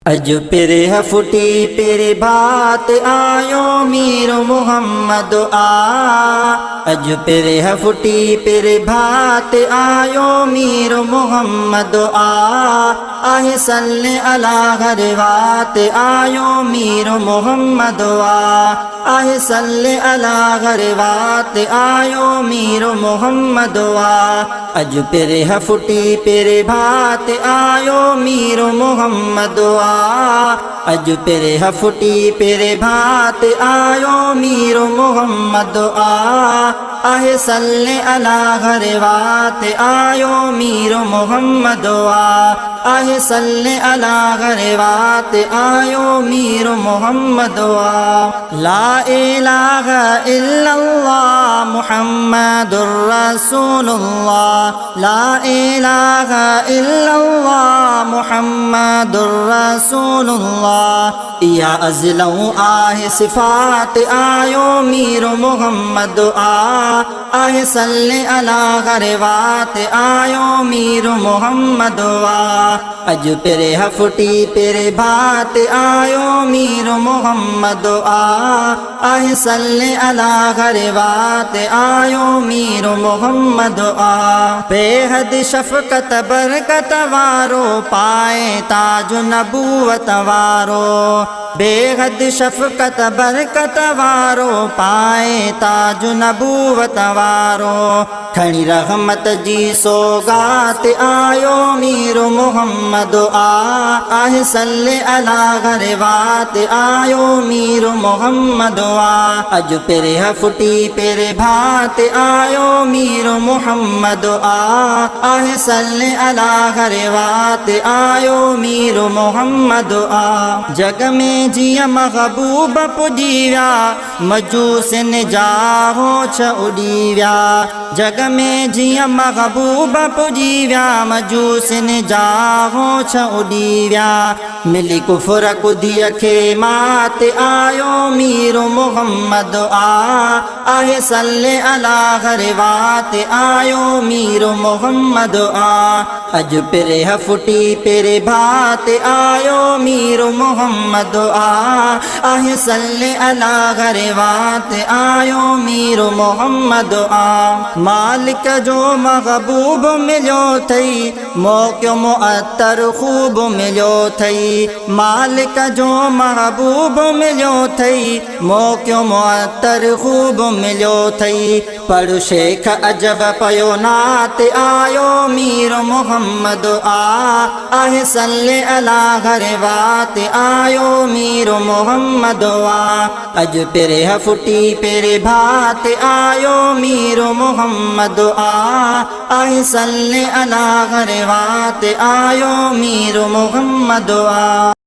अज पेरे फुटी पेरे बात आयो मीर मोहम्मद आ। अज पेरे फुटी पेरे बात आयो मीर मोहम्मद आ। आहे सल्ले अला गरवात आयो मीर मोहम्मद आ। आहे सल्ले अला गरवात आयो मीर मोहम्मद आ। अज पेरे फुटी पेरे बात आयो मीर मोहम्मद आ। अज पेरे फुटी पेरे भात आयो मीर मोहम्मद आ। आहे सल्ले अला गरवात आयो मीर मोहम्मद आ। आहे सल्ले अला गरवात आयो मीर मोहम्मद आ। ला इलाहा इल्लल्लाह मुहम्मदुर रसूलुल्लाह। ला इलाहा इल्लल्लाह मुहम्मदुर रसूलुल्लाह। या अज़लऊ आहे सिफात आयो मीर मोहम्मद आ। आहे सल्ले अला गरवात आयो मीर मोहम्मद आ। अज पेरे फुटी पेरे भात आयो मीर मोहम्मद आ। आहे सल्ले अला गरवात आयो मीर मोहम्मद आ। बेहद शफ़क़त बरकत वारो पाए ताज नबूवत वारो। बेहद शफ़क़त बरकत वारो पाए ताज नबूवत वारो। खणी रहमत जी सौगात आयो मीर मोहम्मद आ। आहे सल्ले अला गरवात आयो मीर मोहम्मद आ। अज पेरे फुटी पेरे भात आयो मीर मोहम्मद आ। आहे सल्ले अला गरवात आयो मीर मोहम्मद आ। जग में जिया महबूब पुजी व्या मजूसिन जा होछ उड़ी व्या। जग में जिया महबूब पुजी व्या मजूसिन जा होछ उड़ी व्या। मिली कुफर कुदिय खे मात आयो मीर मोहम्मद आ। आहे सल्ले अला गरवात आयो मीर मोहम्मद आ। अज पेरे फुटी पेरे भात आयो मीर मोहम्मद आ। आहे सल्ले अला गरवात आयो मीर मोहम्मद आ। मालिक जो महबूब मिलो थई मौक़ो मुअत्तर खूब मिलो थई। मालिक जो महबूब मिलो थई मौक़ो मुअत्तर खूब मिलो थई। पढ़ शेख अजब पयो नात आयो मीर मोहम्मद आ। आहे सल्ले अला गरवात आयो मीर मोहम्मद आ। अज पेरे फुटी पेरे भात आयो मीर मोहम्मद आ। आहे सल्ले अला गरवात आयो मीर मोहम्मद आ।